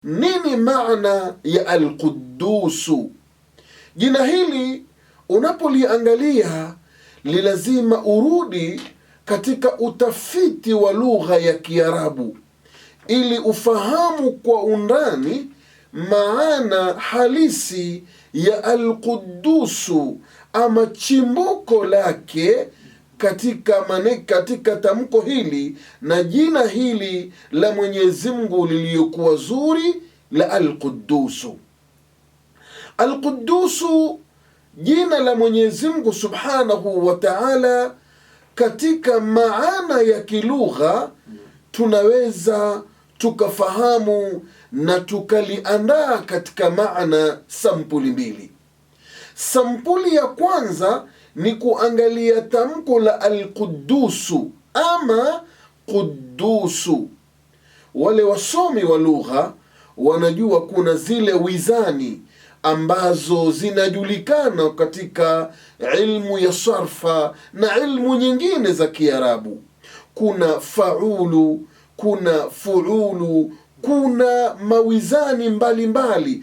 Nini maana ya Al-Quddusu? Jina hili unapoliangalia ni lazima urudi katika utafiti wa lugha ya Kiarabu ili ufahamu kwa undani maana halisi ya Al-Quddusu ama chimbuko lake katika tamko hili na jina hili la Mwenyezi Mungu lililokuwa zuri la Al-Quddusu. Al-Quddusu, jina la Mwenyezi Mungu Subhanahu wa Ta'ala, katika maana ya kilugha tunaweza tukafahamu na tukaliandaa katika maana sampuli mbili. Sampuli ya kwanza ni kuangalia tamko la Al-Quddusu ama Quddusu. Wale wasomi wa lugha wanajua kuna zile wizani ambazo zinajulikana katika ilmu ya sarfa na ilmu nyingine za Kiarabu. Kuna faulu, kuna fuulu, kuna mawizani mbalimbali